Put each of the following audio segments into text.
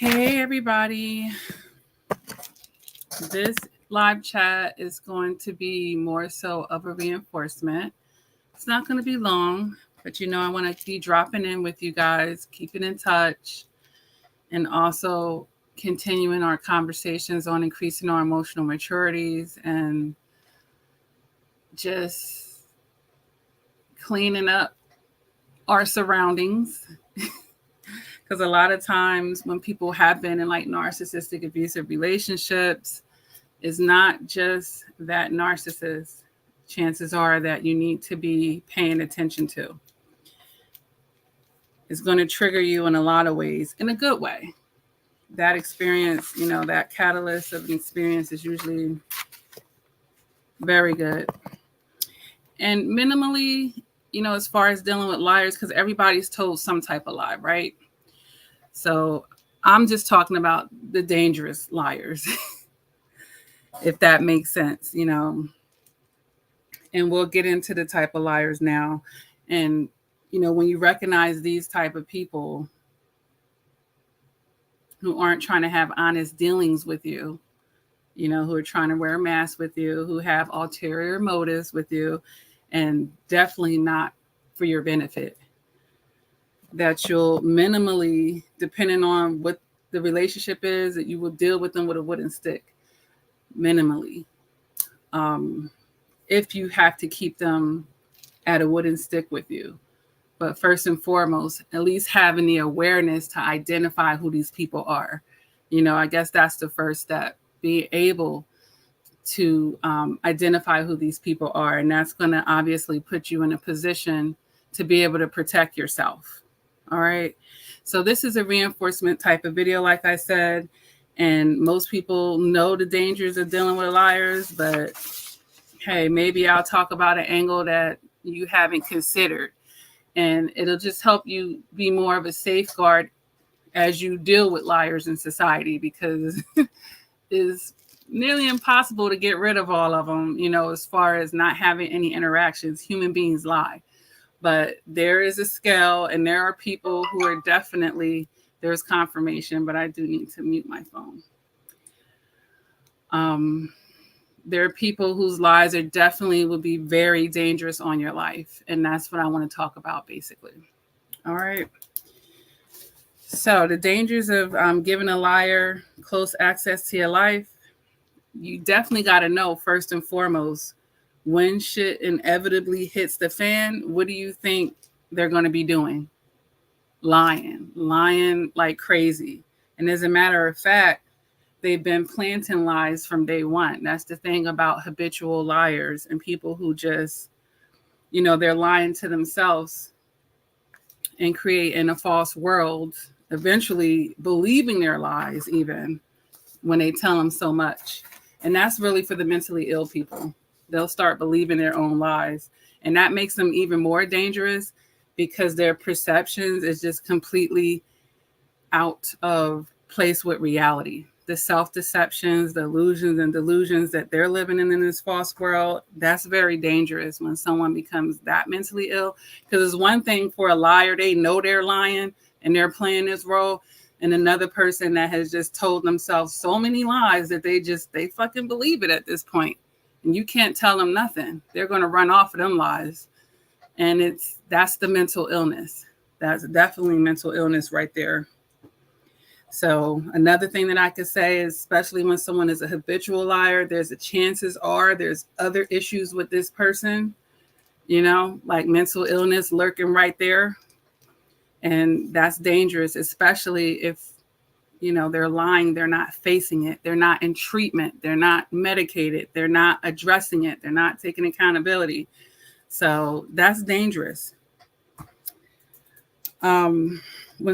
Hey, everybody. This live chat is going to be more so of a reinforcement. It's not going to be long, but I want to be dropping in with you guys, keeping in touch, and also continuing our conversations on increasing our emotional maturities and just cleaning up our surroundings. Because a lot of times when people have been in like narcissistic abusive relationships, it's not just that narcissist. Chances are that you need to be paying attention to. It's going to trigger you in a lot of ways, in a good way. That experience, that catalyst of an experience is usually very good. And minimally, as far as dealing with liars, because everybody's told some type of lie, right? So I'm just talking about the dangerous liars, if that makes sense, And we'll get into the type of liars now. And, when you recognize these type of people who aren't trying to have honest dealings with you, who are trying to wear a mask with you, who have ulterior motives with you, and definitely not for your benefit, that you'll minimally, depending on what the relationship is, that you will deal with them with a wooden stick, minimally. If you have to keep them at a wooden stick with you. But first and foremost, at least having the awareness to identify who these people are. I guess that's the first step, being able to identify who these people are. And that's going to obviously put you in a position to be able to protect yourself. All right. So this is a reinforcement type of video, like I said, and most people know the dangers of dealing with liars, but hey, maybe I'll talk about an angle that you haven't considered, and it'll just help you be more of a safeguard as you deal with liars in society, because it's nearly impossible to get rid of all of them, as far as not having any interactions. Human beings lie. But there is a scale, and there are people who are definitely, there's confirmation, but I do need to mute my phone. There are people whose lies are definitely will be very dangerous on your life. And that's what I want to talk about, basically. All right. So the dangers of giving a liar close access to your life, you definitely got to know, first and foremost, when shit inevitably hits the fan, what do you think they're going to be doing? Lying like crazy. And as a matter of fact, they've been planting lies from day one. That's the thing about habitual liars and people who just, they're lying to themselves and creating a false world, eventually believing their lies even when they tell them so much. And that's really for the mentally ill people. They'll start believing their own lies. And that makes them even more dangerous because their perceptions is just completely out of place with reality. The self-deceptions, the illusions and delusions that they're living in this false world, that's very dangerous when someone becomes that mentally ill. Because it's one thing for a liar, they know they're lying and they're playing this role. And another person that has just told themselves so many lies that they fucking believe it at this point. And you can't tell them nothing. They're going to run off of them lies. And that's the mental illness. That's definitely mental illness right there. So another thing that I could say is, especially when someone is a habitual liar, there's other issues with this person, like mental illness lurking right there. And that's dangerous, especially if, they're lying, they're not facing it. They're not in treatment. They're not medicated. They're not addressing it. They're not taking accountability. So that's dangerous. When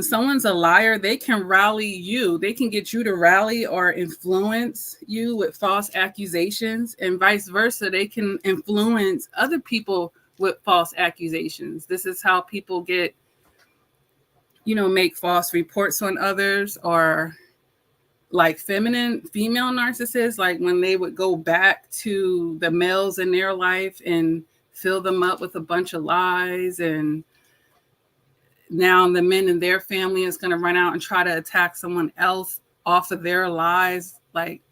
someone's a liar, they can rally you. They can get you to rally or influence you with false accusations, and vice versa. They can influence other people with false accusations. This is how people get, make false reports on others, or like female narcissists, like when they would go back to the males in their life and fill them up with a bunch of lies, and now the men in their family is going to run out and try to attack someone else off of their lies. Like,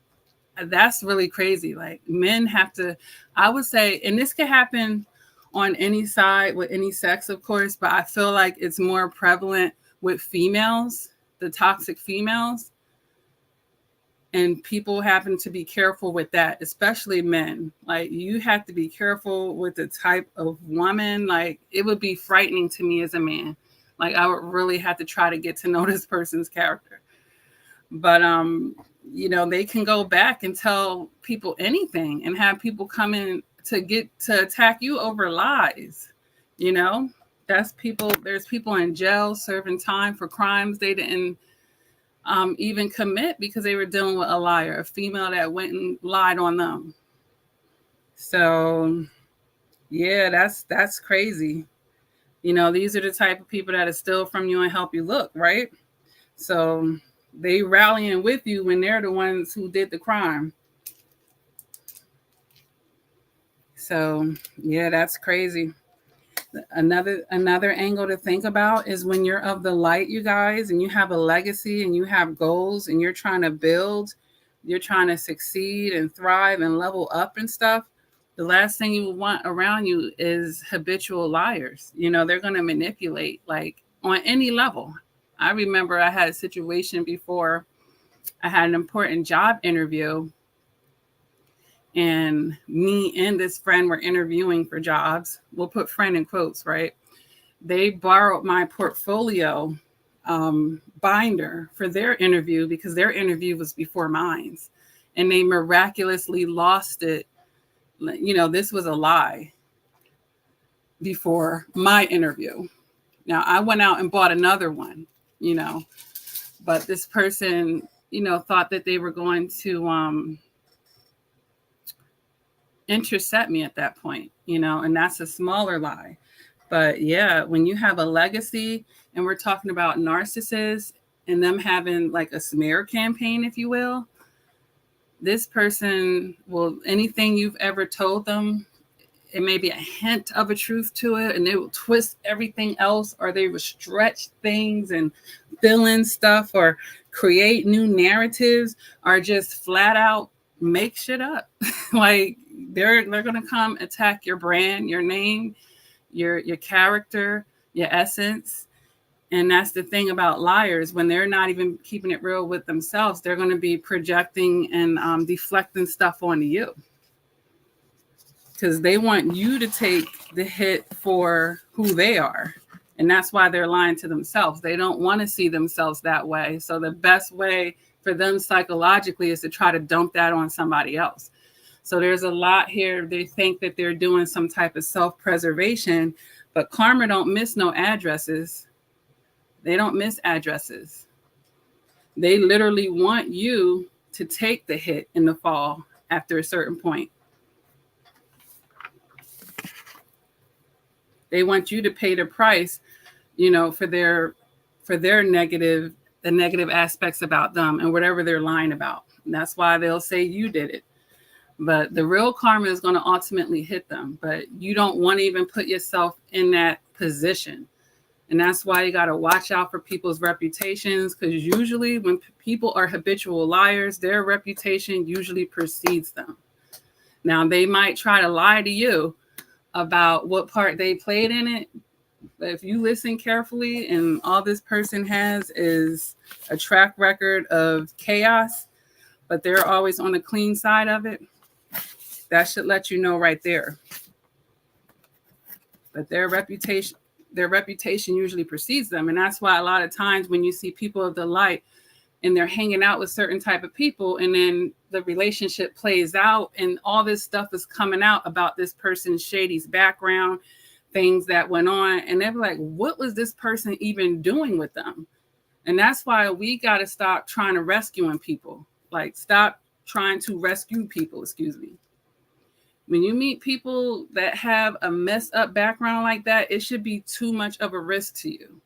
that's really crazy. Like, men have to, I would say, and this could happen on any side with any sex, of course, but I feel like it's more prevalent with females, the toxic females. And people happen to be careful with that, especially men. Like, you have to be careful with the type of woman. Like, it would be frightening to me as a man. Like, I would really have to try to get to know this person's character. But you know, they can go back and tell people anything and have people come in to attack you over lies. You know, that's people. There's people in jail serving time for crimes they didn't even commit because they were dealing with a liar, a female that went and lied on them. So yeah, that's crazy. You know, these are the type of people that steal from you and help you look, right? So they rallying with you when they're the ones who did the crime. So yeah, that's crazy. Another angle to think about is when you're of the light, you guys, and you have a legacy and you have goals and you're trying to build, you're trying to succeed and thrive and level up and stuff. The last thing you want around you is habitual liars. You know, they're going to manipulate, like, on any level. I remember I had a situation before. I had an important job interview, and me and this friend were interviewing for jobs. We'll put friend in quotes, right? They borrowed my portfolio binder for their interview because their interview was before mine, and they miraculously lost it. You know, this was a lie before my interview. Now, I went out and bought another one, you know, but this person, you know, thought that they were going to intercept me at that point, you know, and that's a smaller lie. But yeah, when you have a legacy, and we're talking about narcissists and them having like a smear campaign, if you will, this person will, anything you've ever told them, it may be a hint of a truth to it, and they will twist everything else, or they will stretch things and fill in stuff or create new narratives, or just flat out make shit up. Like, they're going to come attack your brand, your name, your character, your essence. And that's the thing about liars. When they're not even keeping it real with themselves, they're going to be projecting and deflecting stuff onto you, because they want you to take the hit for who they are. And that's why they're lying to themselves. They don't want to see themselves that way. So the best way for them psychologically is to try to dump that on somebody else. So there's a lot here. They think that they're doing some type of self-preservation, but karma don't miss no addresses. They don't miss addresses. They literally want you to take the hit in the fall after a certain point. They want you to pay the price, you know, for their negative, the negative aspects about them and whatever they're lying about. And that's why they'll say you did it. But the real karma is going to ultimately hit them. But you don't want to even put yourself in that position. And that's why you got to watch out for people's reputations, because usually when people are habitual liars, their reputation usually precedes them. Now, they might try to lie to you about what part they played in it. But if you listen carefully, and all this person has is a track record of chaos, but they're always on the clean side of it, that should let you know right there. But their reputation usually precedes them. And that's why a lot of times when you see people of the light and they're hanging out with certain type of people, and then the relationship plays out and all this stuff is coming out about this person's shady's background, things that went on, and they're like, what was this person even doing with them? And that's why we got to stop trying to rescuing people. Like, stop trying to rescue people, excuse me. When you meet people that have a messed up background like that, it should be too much of a risk to you.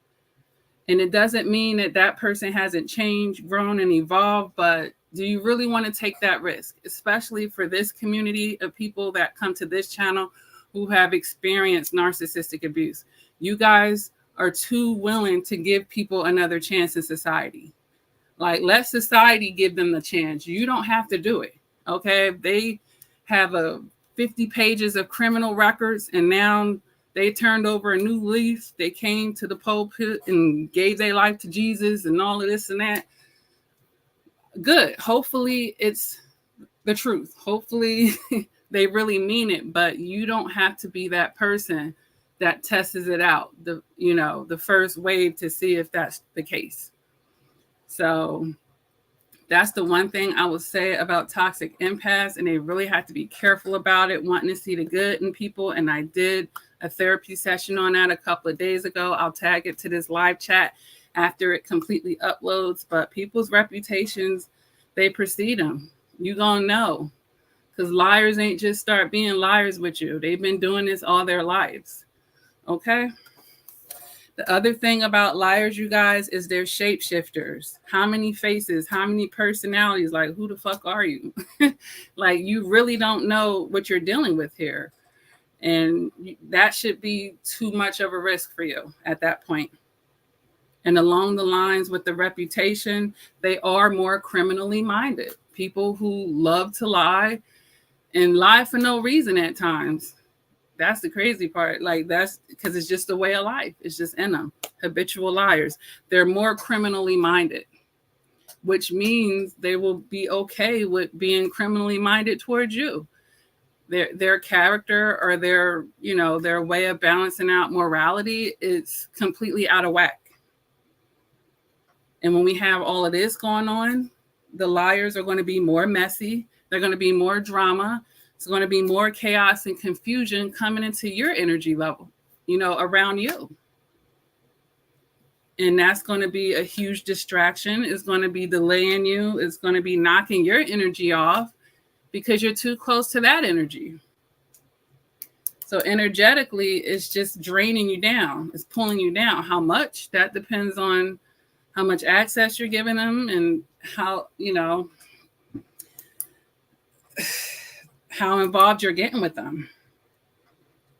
And it doesn't mean that that person hasn't changed, grown, and evolved, but do you really want to take that risk? Especially for this community of people that come to this channel who have experienced narcissistic abuse. You guys are too willing to give people another chance in society. Like, let society give them the chance. You don't have to do it. Okay. If they have 50 pages of criminal records and now they turned over a new leaf, they came to the pulpit and gave their life to Jesus and all of this and that. Good. Hopefully it's the truth. Hopefully they really mean it, but you don't have to be that person that tests it out, the first wave to see if that's the case. So that's the one thing I would say about toxic empaths, and they really have to be careful about it, wanting to see the good in people. And I did a therapy session on that a couple of days ago. I'll tag it to this live chat after it completely uploads. But people's reputations, they precede them. You gonna know, because liars ain't just start being liars with you. They've been doing this all their lives. Okay. The other thing about liars, you guys, is they're shapeshifters. How many faces, how many personalities? Like, who the fuck are you? Like, you really don't know what you're dealing with here. And that should be too much of a risk for you at that point. And along the lines with the reputation, they are more criminally minded. People who love to lie and lie for no reason at times. That's the crazy part. Like, that's because it's just a way of life. It's just in them. Habitual liars. They're more criminally minded, which means they will be okay with being criminally minded towards you. Their character or their way of balancing out morality is completely out of whack. And when we have all of this going on, the liars are going to be more messy. They're going to be more drama. It's going to be more chaos and confusion coming into your energy level, around you. And that's going to be a huge distraction. It's going to be delaying you. It's going to be knocking your energy off because you're too close to that energy. So energetically, it's just draining you down. It's pulling you down. How much? That depends on how much access you're giving them and how involved you're getting with them.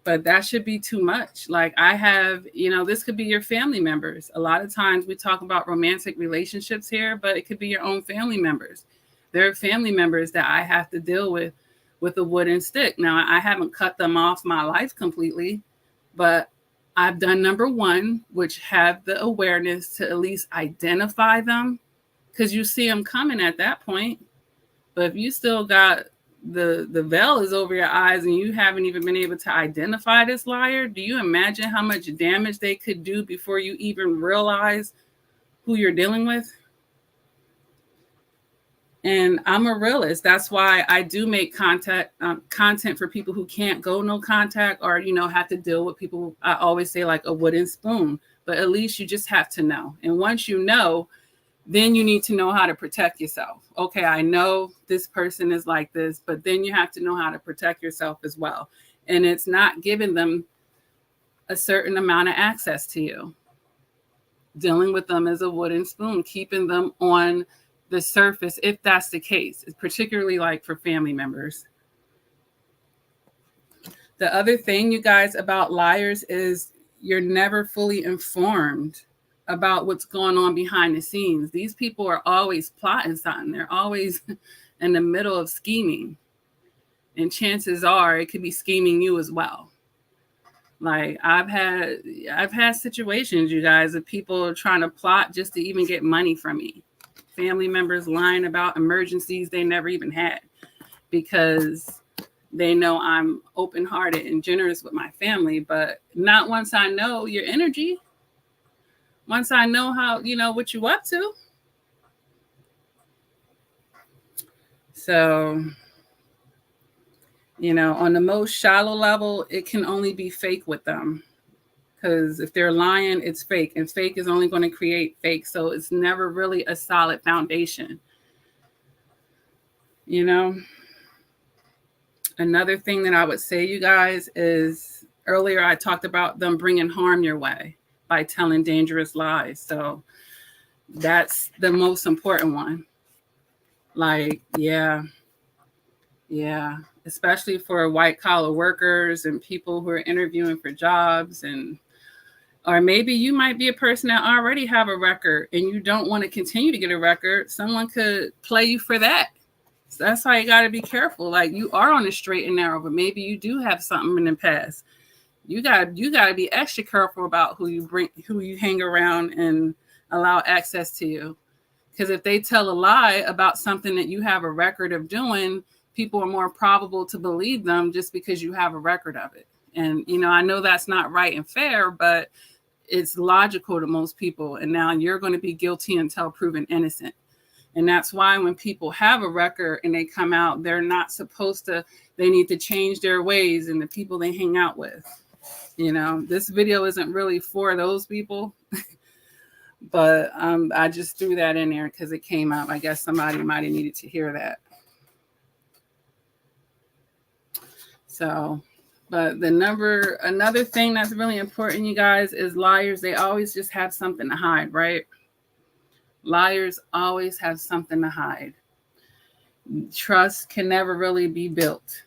But that should be too much. Like, I have, this could be your family members. A lot of times we talk about romantic relationships here, but it could be your own family members. There are family members that I have to deal with a wooden stick. Now, I haven't cut them off my life completely, but I've done number one, which have the awareness to at least identify them, because you see them coming at that point. But if you still got the veil is over your eyes and you haven't even been able to identify this liar, do you imagine how much damage they could do before you even realize who you're dealing with? And I'm a realist. That's why I do make content for people who can't go no contact or, have to deal with people. I always say like a wooden spoon, but at least you just have to know. And once you know, then you need to know how to protect yourself. Okay, I know this person is like this, but then you have to know how to protect yourself as well. And it's not giving them a certain amount of access to you. Dealing with them as a wooden spoon, keeping them on the surface, if that's the case, particularly like for family members. The other thing, you guys, about liars is you're never fully informed about what's going on behind the scenes. These people are always plotting something. They're always in the middle of scheming. And chances are it could be scheming you as well. Like, I've had situations, you guys, of people trying to plot just to even get money from me. Family members lying about emergencies they never even had because they know I'm open-hearted and generous with my family, but not once I know your energy. Once I know how, what you up to. So, on the most shallow level, it can only be fake with them. Because if they're lying, it's fake. And fake is only going to create fake. So it's never really a solid foundation. Another thing that I would say, you guys, is earlier I talked about them bringing harm your way by telling dangerous lies. So that's the most important one. Like, yeah. Especially for white collar workers and people who are interviewing for jobs and Or maybe you might be a person that already have a record and you don't want to continue to get a record. Someone could play you for that. So that's why you got to be careful. Like, you are on the straight and narrow, but maybe you do have something in the past. You got to be extra careful about who you hang around and allow access to you. Because if they tell a lie about something that you have a record of doing, people are more probable to believe them just because you have a record of it. And, I know that's not right and fair, but it's logical to most people. And now you're going to be guilty until proven innocent. And that's why when people have a record and they come out, they're not supposed to, they need to change their ways and the people they hang out with. This video isn't really for those people, but I just threw that in there because it came out. I guess somebody might have needed to hear that. So, but another thing that's really important, you guys, is liars. They always just have something to hide, right? Liars always have something to hide. Trust can never really be built,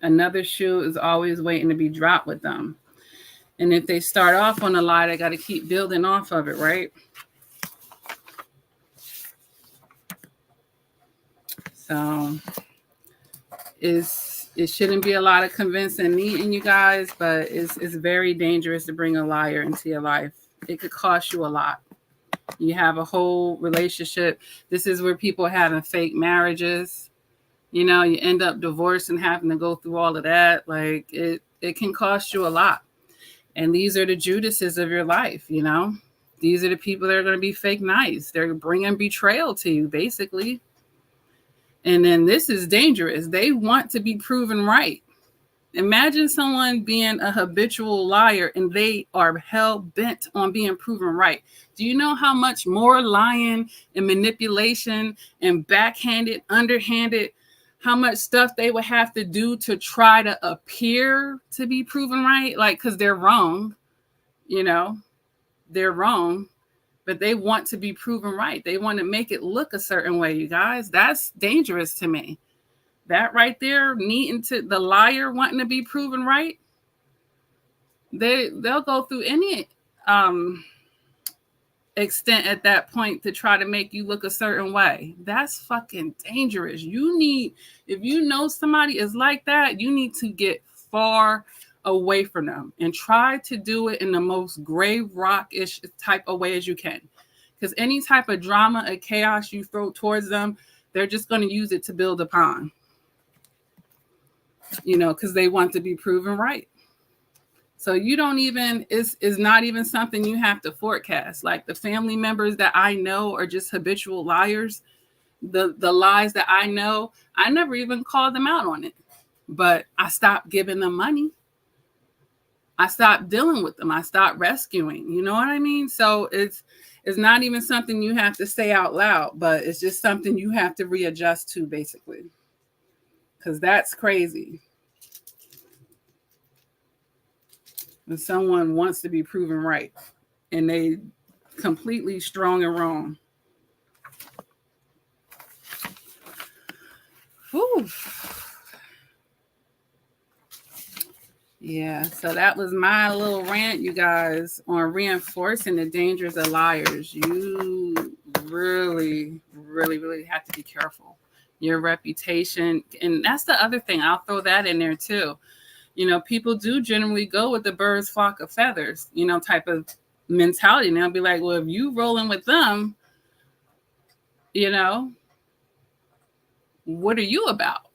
Another shoe is always waiting to be dropped with them. And if they start off on a lie, they got to keep building off of it, right? So it shouldn't be a lot of convincing me and you guys, but it's very dangerous to bring a liar into your life. It could cost you a lot. You have a whole relationship. This is where people are having fake marriages. You end up divorced and having to go through all of that. Like, it can cost you a lot. And these are the Judases of your life, These are the people that are going to be fake nice. They're bringing betrayal to you, basically. And then this is dangerous. They want to be proven right. Imagine someone being a habitual liar and they are hell bent on being proven right. Do you know how much more lying and manipulation and backhanded, underhanded, how much stuff they would have to do to try to appear to be proven right? Like, because they're wrong, they're wrong, but they want to be proven right. They want to make it look a certain way, you guys. That's dangerous to me. That right there, needing to the liar wanting to be proven right, they'll go through any extent at that point to try to make you look a certain way. That's fucking dangerous. If you know somebody is like that, you need to get far away from them and try to do it in the most grave rock-ish type of way as you can. Because any type of drama or chaos you throw towards them, they're just going to use it to build upon. Because they want to be proven right. So it's not even something you have to forecast. Like, the family members that I know are just habitual liars. The lies that I know, I never even called them out on it. But I stopped giving them money. I stopped dealing with them. I stopped rescuing. You know what I mean? So it's not even something you have to say out loud, but it's just something you have to readjust to, basically. Because that's crazy. When someone wants to be proven right and they completely strong and wrong. Whew. Yeah, so that was my little rant, you guys, on reinforcing the dangers of liars. You really, really, really have to be careful. Your reputation, and that's the other thing. I'll throw that in there too. People do generally go with the birds flock of feathers, type of mentality. And they'll be like, well, if you rolling with them, what are you about?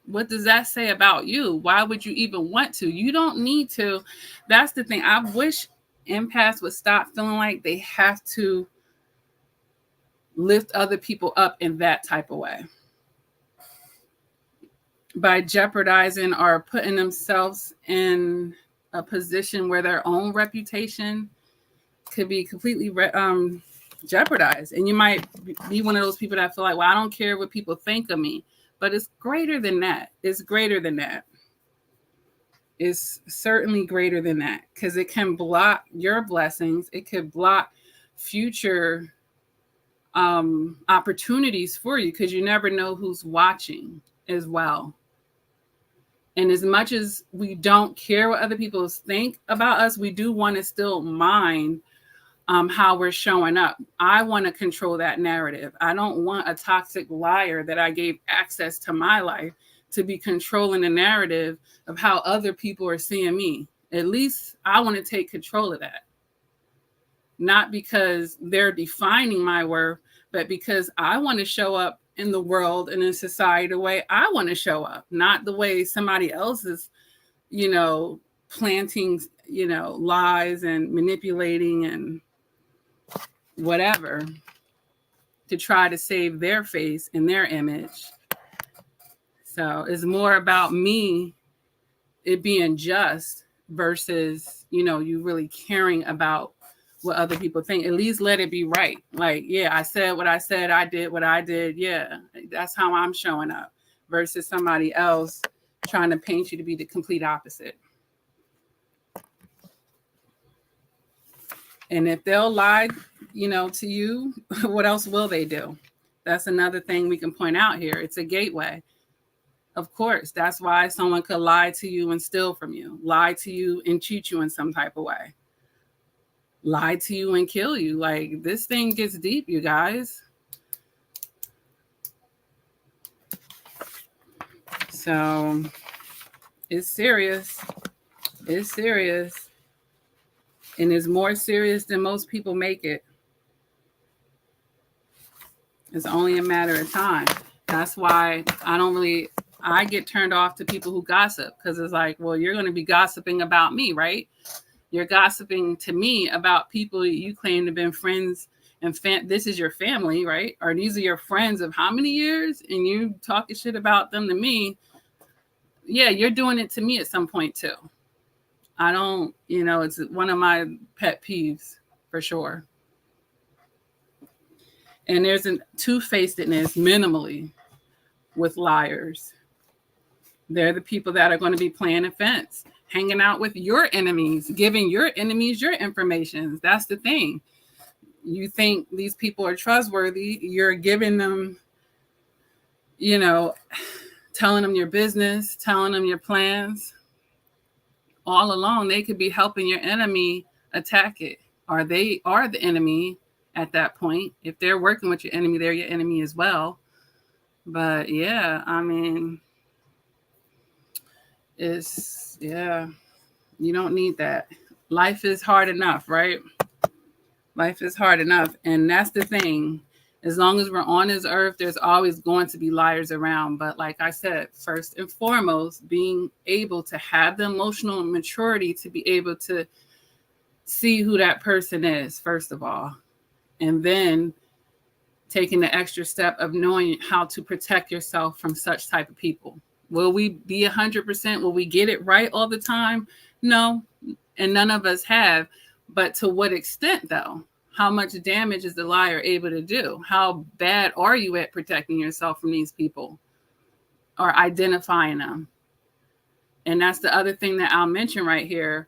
What does that say about you? Why would you even want to? You don't need to. That's the thing. I wish empaths would stop feeling like they have to lift other people up in that type of way. By jeopardizing or putting themselves in a position where their own reputation could be completely jeopardized. And you might be one of those people that feel like, well, I don't care what people think of me. But it's greater than that. It's greater than that. It's certainly greater than that, because it can block your blessings. It could block future opportunities for you, because you never know who's watching as well. And as much as we don't care what other people think about us, we do want to still mind how we're showing up. I want to control that narrative. I don't want a toxic liar that I gave access to my life to be controlling the narrative of how other people are seeing me. At least I want to take control of that. Not because they're defining my worth, but because I want to show up in the world and in society the way I want to show up, not the way somebody else is, planting, lies and manipulating and whatever to try to save their face and their image. So it's more about me, it being just versus, you really caring about what other people think. At least let it be right. Like, yeah, I said what I said. I did what I did. Yeah, that's how I'm showing up versus somebody else trying to paint you to be the complete opposite. And if they'll lie, to you, what else will they do? That's another thing we can point out here. It's a gateway. Of course, that's why someone could lie to you and steal from you, lie to you and cheat you in some type of way, lie to you and kill you. Like, this thing gets deep, you guys. So it's serious. It's serious. And it's more serious than most people make it. It's only a matter of time. That's why I get turned off to people who gossip, because it's like, well, you're going to be gossiping about me, right? You're gossiping to me about people you claim to have been friends and this is your family, right? Or these are your friends of how many years? And you talking shit about them to me. Yeah, you're doing it to me at some point too. I don't, it's one of my pet peeves for sure. And there's a two-facedness minimally with liars. They're the people that are going to be playing offense, hanging out with your enemies, giving your enemies your information. That's the thing. You think these people are trustworthy. You're giving them, telling them your business, telling them your plans. All along, they could be helping your enemy attack it. Or they are the enemy at that point. If they're working with your enemy, they're your enemy as well. But yeah, I mean, you don't need that. Life is hard enough, right? Life is hard enough. And that's the thing. As long as we're on this earth, there's always going to be liars around. But like I said, first and foremost, being able to have the emotional maturity to be able to see who that person is, first of all. And then taking the extra step of knowing how to protect yourself from such type of people. Will we be 100%? Will we get it right all the time? No, and none of us have. But to what extent, though? How much damage is the liar able to do? How bad are you at protecting yourself from these people or identifying them? And that's the other thing that I'll mention right here,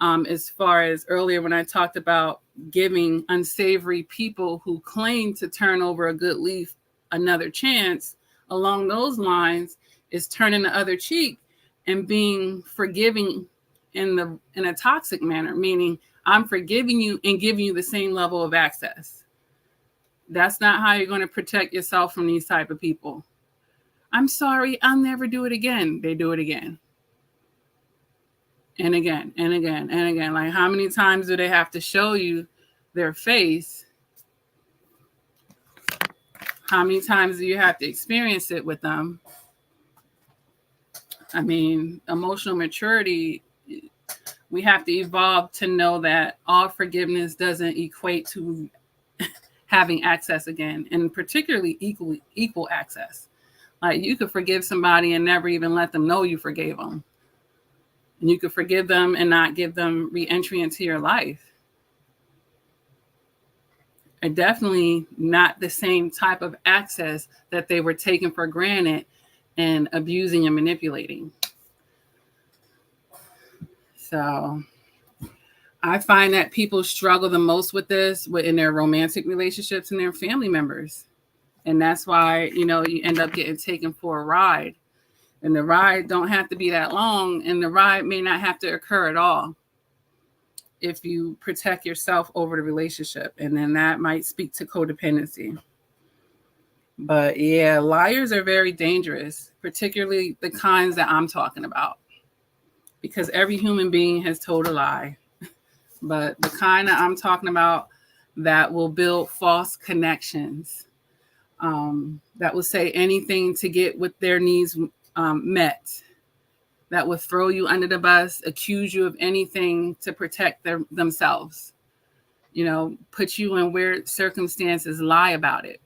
as far as earlier when I talked about giving unsavory people who claim to turn over a good leaf another chance. Along those lines is turning the other cheek and being forgiving in a toxic manner, meaning I'm forgiving you and giving you the same level of access. That's not how you're going to protect yourself from these type of people. I'm sorry, I'll never do it again. They do it again. And again, and again, and again. Like, how many times do they have to show you their face? How many times do you have to experience it with them? I mean, emotional maturity, we have to evolve to know that all forgiveness doesn't equate to having access again, and particularly equal access. Like, you could forgive somebody and never even let them know you forgave them. And you could forgive them and not give them re-entry into your life. And definitely not the same type of access that they were taking for granted and abusing and manipulating. So I find that people struggle the most with this in their romantic relationships and their family members. And that's why, you end up getting taken for a ride. And the ride don't have to be that long, and the ride may not have to occur at all if you protect yourself over the relationship. And then that might speak to codependency. But yeah, liars are very dangerous, particularly the kinds that I'm talking about, because every human being has told a lie. But the kind that I'm talking about that will build false connections, that will say anything to get with their needs met, that will throw you under the bus, accuse you of anything to protect themselves, put you in weird circumstances, lie about it.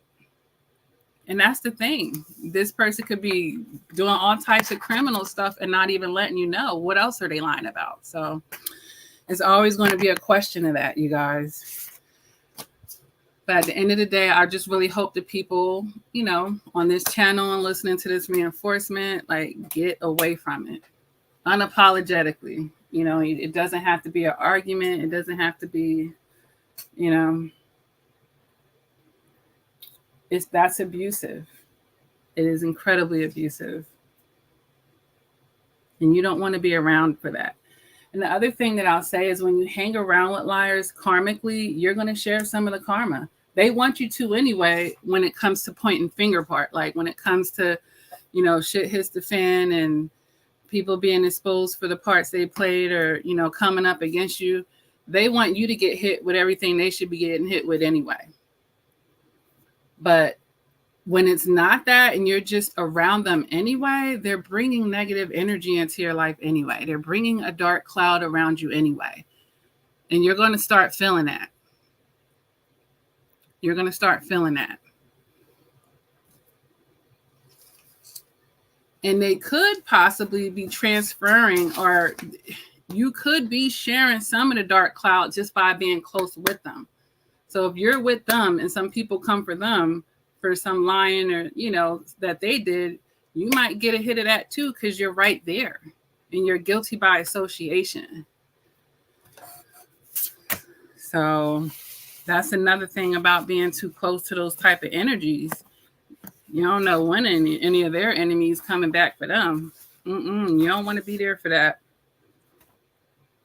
And that's the thing. This person could be doing all types of criminal stuff and not even letting you know. What else are they lying about? So it's always going to be a question of that, you guys. But at the end of the day, I just really hope that people, on this channel and listening to this reinforcement, get away from it unapologetically. It doesn't have to be an argument. It doesn't have to be, that's abusive. It is incredibly abusive. And you don't want to be around for that. And the other thing that I'll say is when you hang around with liars karmically, you're going to share some of the karma. They want you to anyway when it comes to pointing finger part. Like when it comes to, shit hits the fan and people being exposed for the parts they played or, coming up against you. They want you to get hit with everything they should be getting hit with anyway. But when it's not that and you're just around them anyway, they're bringing negative energy into your life anyway. They're bringing a dark cloud around you anyway. And you're going to start feeling that. You're going to start feeling that. And they could possibly be transferring, or you could be sharing some of the dark cloud just by being close with them. So if you're with them and some people come for them for some lying or, that they did, you might get a hit of that too, because you're right there and you're guilty by association. So that's another thing about being too close to those type of energies. You don't know when any of their enemies coming back for them. You don't want to be there for that.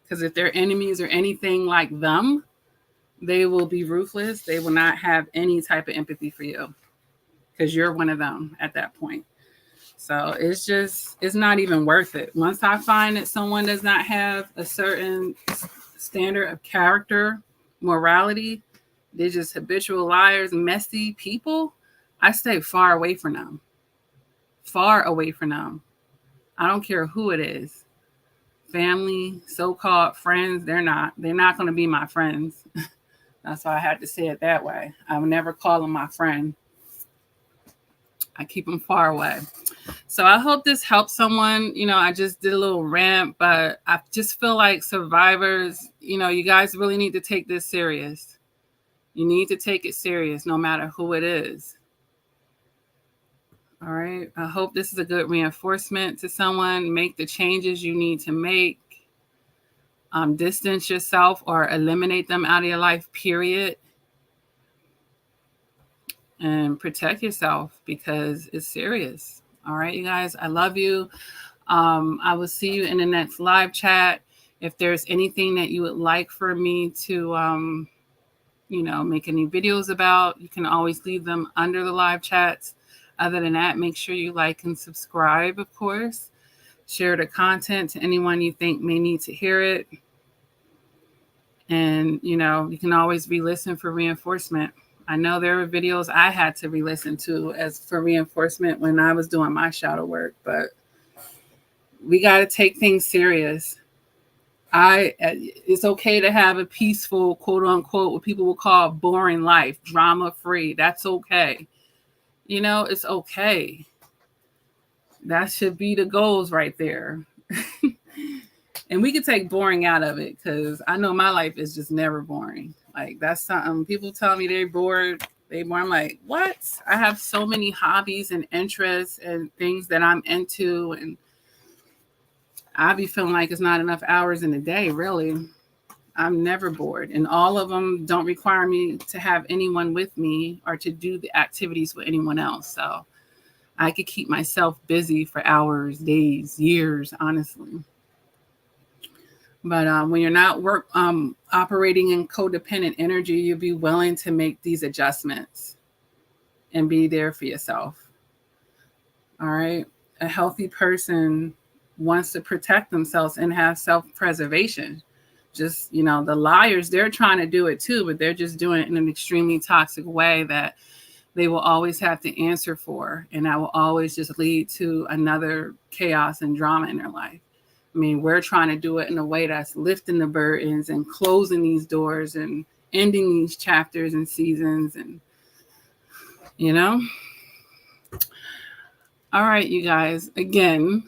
Because if their enemies are anything like them, they will be ruthless. They will not have any type of empathy for you because you're one of them at that point. So it's not even worth it. Once I find that someone does not have a certain standard of character, morality, they're just habitual liars, messy people, I stay far away from them. Far away from them. I don't care who it is. Family, so-called friends, they're not going to be my friends. That's why I had to say it that way. I would never call them my friend. I keep them far away. So I hope this helps someone. I just did a little rant, but I just feel like survivors, you guys really need to take this serious. You need to take it serious no matter who it is. All right. I hope this is a good reinforcement to someone. Make the changes you need to make. Distance yourself or eliminate them out of your life, period. And protect yourself because it's serious. All right, you guys, I love you. I will see you in the next live chat. If there's anything that you would like for me to, make any videos about, you can always leave them under the live chats. Other than that, make sure you like and subscribe, of course. Share the content to anyone you think may need to hear it. And, you can always re-listen for reinforcement. I know there were videos I had to re-listen to as for reinforcement when I was doing my shadow work, but we got to take things serious. It's okay to have a peaceful, quote unquote, what people will call boring life, drama free. That's okay. It's okay. That should be the goals right there. And we could take boring out of it because I know my life is just never boring. Like that's something people tell me they're bored. I'm like, what? I have so many hobbies and interests and things that I'm into. And I be feeling like it's not enough hours in a day, really. I'm never bored. And all of them don't require me to have anyone with me or to do the activities with anyone else. So I could keep myself busy for hours, days, years, honestly. But when you're not operating in codependent energy, you'll be willing to make these adjustments and be there for yourself. All right. A healthy person wants to protect themselves and have self-preservation. Just, the liars, they're trying to do it too, but they're just doing it in an extremely toxic way that they will always have to answer for. And that will always just lead to another chaos and drama in their life. I mean, we're trying to do it in a way that's lifting the burdens and closing these doors and ending these chapters and seasons and, All right, you guys. Again,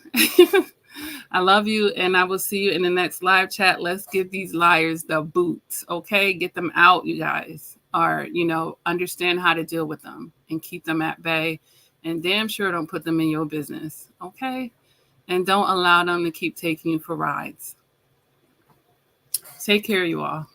I love you, and I will see you in the next live chat. Let's give these liars the boot, okay? Get them out, you guys. Or, understand how to deal with them and keep them at bay. And damn sure don't put them in your business, okay? And don't allow them to keep taking you for rides. Take care, you all.